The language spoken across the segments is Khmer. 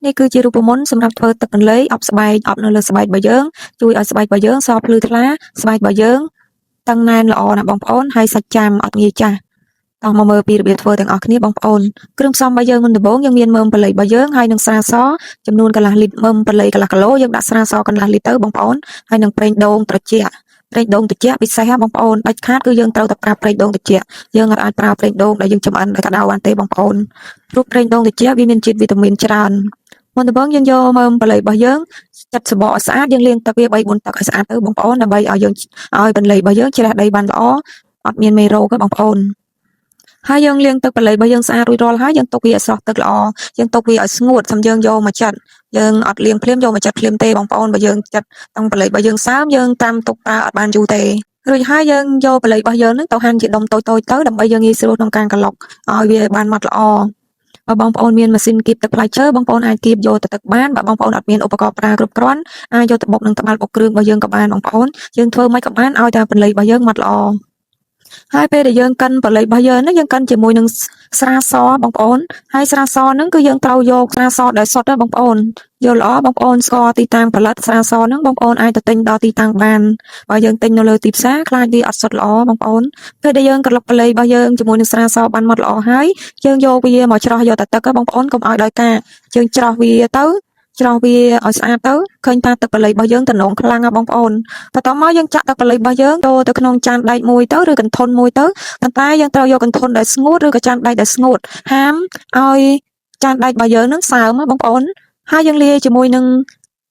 នេះគឺជារូបមន្តសម្រាប់ធ្វើទឹកបន្លែអប់ស្បែកអប់នៅលើស្បែករបស់យើងជួយឲ្យស្បែករបស់យើងសភ្លឺថ្លាស្បែករបស់យើងតឹងណែនល្អណាស់បងប្អូនហើយសាច់ចាំអត់ងាយចាស់តោះមកមើលពីរបៀបធ្វើទាំងអស់គ្នាបងប្អូនគ្រឿងផ្សំរបស់យើងមុនដំបូងយើងមានមើមប៉ូលីរបស់យើងហើយនឹងស្រាសចំនួនកន្លះលីត្រមើមប៉ូលីកន្លះគីឡូយើងដាក់ស្រាសកន្លះលីត្រទៅបងប្អូនហើយនឹងប្រេងដូងត្រជាក់ពិសេសបងប្អូនដាច់ខាតគឺយើងត្រូវតែប្រើប្រេងដូងត្រជាក់យើងអាចប្រើប្រេងដូងដែលយើងចម្អិនដោយក្តៅបានទេបងប្អូនព្រោះប្រេងដូងត្រជាក់វាមានជាតិវីតាមីនច្រើនមុនដំបូងយើងយកមើមប៉ូលីរបស់យើងចាត់សបកឲ្យស្អាតយើងលាងទឹកវា3 4ទឹកឲ្យស្អាតទៅបងប្អូនដើម្បីឲ្យយើងឲ្យប៉ូលីរបស់យើងជ្រះដីបានល្អអត់មានមេរោគទេបងប្អូនហើយយើងលាងទឹកប៉ូលីរបស់យើងស្អាតរួចរាល់ហើយយើងទុកវាឲ្យស្រស់ទឹកល្អយើងទុកវាឲ្យស្ងួតxongយើងយកមកចាត់យើងអត់លាងភ្លាមយកមកចាត់ភ្លាមទេបងប្អូនបើយើងចាត់តាំងប៉ូលីរបស់យើងសើមយើងតាមទុកប្រើអត់បានយូរទេរួចហើយយើងយកប៉ូលីរបស់យើងនឹងទៅហាន់ជាដុំតូចៗទៅដើម្បីយើងងាយស្រួលក្នុងការក្លុកឲ្យវាបានម៉ត់ល្អបើបងប្អូនមានម៉ាស៊ីនគៀបទឹកផ្លែឈើបងប្អូនអាចគៀបយកទៅទឹកបានបើបងប្អូនអត់មានឧបករណ៍ប្រើគ្រប់គ្រាន់អាចយកទៅបុកនឹងត្បាល់បុកគ្រឿងរបស់យើងក៏បានបងប្អូនយើងធ្វើមិនក៏បានឲ្យតែប៉ូលីរបស់យើងម៉ត់ល្អហើយពេលដែលយើងកិនប៉ូលីរបស់យើងហ្នឹងយើងកិនជាមួយនឹងស្រាសបងប្អូនហើយស្រាសហ្នឹងគឺយើងត្រូវយកស្រាសដែលសុទ្ធណាបងប្អូនយល់ល្អបងប្អូនស្គាល់ទីតាំងផលិតស្រាសហ្នឹងបងប្អូនអាចទៅទិញដល់ទីតាំងបានបើយើងទិញនៅលើទីផ្សារខ្លាចវាអត់សុទ្ធល្អបងប្អូនពេលដែលយើងក្លុកប៉ូលីរបស់យើងជាមួយនឹងស្រាសបានម៉ត់ល្អហើយយើងយកវាមកច្រោះយកតែទឹកបងប្អូនកុំឲ្យដោយការយើងច្រោះវាទៅច្រោះវាឲ្យស្អាតទៅឃើញថាទឹកប៉ូលីរបស់យើងទំនងខ្លាំងណាបងប្អូនបន្ទាប់មកយើងចាក់ទឹកប៉ូលីរបស់យើងចូលទៅក្នុងចានដែកមួយទៅឬកន្ធន់មួយទៅប៉ុន្តែយើងត្រូវយកកន្ធន់ដែលស្ងួតឬក៏ចានដែកដែលស្ងួតហាមឲ្យចានដែករបស់យើងនឹងសើមបងប្អូនហើយយើងលាយជាមួយនឹង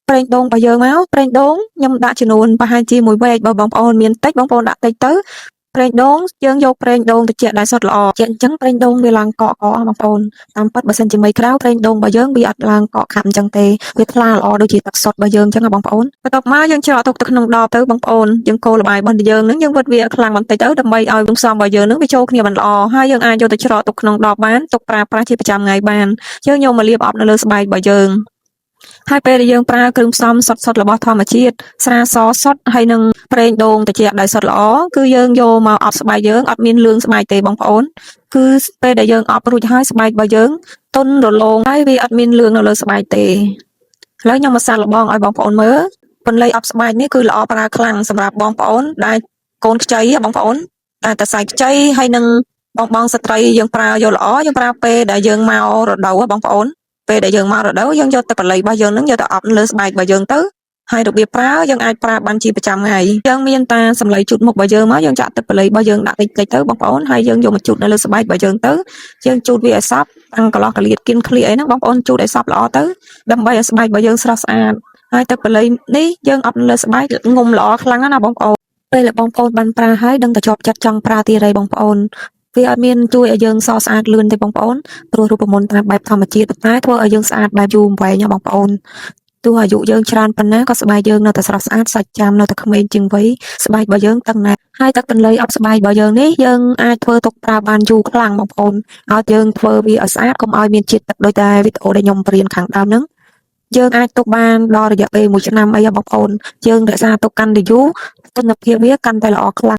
ប្រេងដូងរបស់យើងមកប្រេងដូងខ្ញុំដាក់ចំនួនប្រហែលជាមួយវែកបើបងប្អូនមានតិចបងប្អូនដាក់តិចទៅប្រេងដូងយើងយកប្រេងដូងត្រជាក់ដែលសុទ្ធល្អជាអញ្ចឹងប្រេងដូងវាឡើងកកបងប្អូនតាមពិតបើសិនជាមីក្រៅប្រេងដូងរបស់យើងវាអត់ឡើងកកខាប់អញ្ចឹងទេវាថ្លាល្អដូចជាទឹកសុទ្ធរបស់យើងអញ្ចឹងបងប្អូនបន្ទាប់មកយើងច្រកទុកទៅក្នុងដបទៅបងប្អូនយើងកូរល្បាយរបស់យើងនឹងយើងវិតវាខ្លាំងបន្តិចទៅដើម្បីឲ្យគ្រឿងផ្សំរបស់យើងនឹងវាចូលគ្នាបានល្អហើយយើងអាចយកទៅច្រកទុកក្នុងដបបានទុកប្រើប្រាស់ជាប្រចាំថ្ងៃបានយើងយកមកលាបអប់នៅលើស្បែករបស់យើងហើយពេលដែលយើងប្រើគ្រឿងផ្សំសុទ្ធរបស់ធម្មជាតិស្រាសសុទ្ធហើយនឹងប្រេងដូងត្រជាក់ដែលសុទ្ធល្អគឺយើងយកមកអប់ស្បែកយើងអត់មានលឿងស្បែកទេបងប្អូនគឺពេលដែលយើងអប់រួចហើយស្បែករបស់យើងទន់រលោងហើយវាអត់មានលឿងនៅលើស្បែកទេឥឡូវខ្ញុំមកសាកល្បងឲ្យបងប្អូនមើលពន្លៃអប់ស្បែកនេះគឺល្អប្រើខ្លាំងសម្រាប់បងប្អូនដែលកូនខ្ចីបងប្អូនតែសៃខ្ចីហើយនឹងបងស្ត្រីយើងប្រើយកល្អយើងប្រើពេលដែលយើងមករដូវបងប្អូនពេលដែលយើងមករដូវយើងយកទឹកប៉ូលីរបស់យើងនឹងយកទៅអប់លើស្បែករបស់យើងទៅហើយរបៀបប្រើយើងអាចប្រើបានជាប្រចាំថ្ងៃយើងមានតាសម្លៃជូតមុខរបស់យើងមកយើងចាក់ទឹកប៉ូលីរបស់យើងដាក់តិចៗទៅបងប្អូនហើយយើងយកមកជូតនៅលើស្បែករបស់យើងទៅយើងជូតវាឲ្យសព្វតាំងកន្លោះកលៀតគៀនឃ្លៀអីហ្នឹងបងប្អូនជូតឲ្យសព្វល្អទៅដើម្បីឲ្យស្បែករបស់យើងស្រស់ស្អាតហើយទឹកប៉ូលីនេះយើងអប់នៅលើស្បែកងុំល្អខ្លាំងណាស់បងប្អូនពេលដែលបងប្អូនបានប្រើហើយដឹងតែជាប់ចិត្តចង់ប្រើទៀតហើយបងប្អូនវាអត់មានជួយឲ្យយើងសស្អាតលឿនទេបងប្អូនព្រោះរូបមន្តតាមបែបធម្មជាតិតែធ្វើឲ្យយើងស្អាតបែបយូរអង្វែងណាបងប្អូនទោះអាយុយើងច្រើនប៉ុណ្ណាក៏ស្បែកយើងនៅតែស្រស់ស្អាតសាច់ចាំនៅតែក្មេងជាងវ័យស្បែករបស់យើងតឹងណែនហើយទឹកបន្លៃអប់ស្បែករបស់យើងនេះយើងអាចធ្វើទុកប្រើបានយូរខ្លាំងបងប្អូនឲ្យយើងធ្វើវាឲ្យស្អាតកុំឲ្យមានជាតិទឹកដូចតែវីដេអូដែលខ្ញុំបរៀនខាងដើមហ្នឹងយើងអាចទុកបានដល់រយៈពេល1ឆ្នាំអីបងប្អូនយើងរក្សាទុកកាន់តែយូរគុណភាពវាកាន់តែល្អខ្លាំង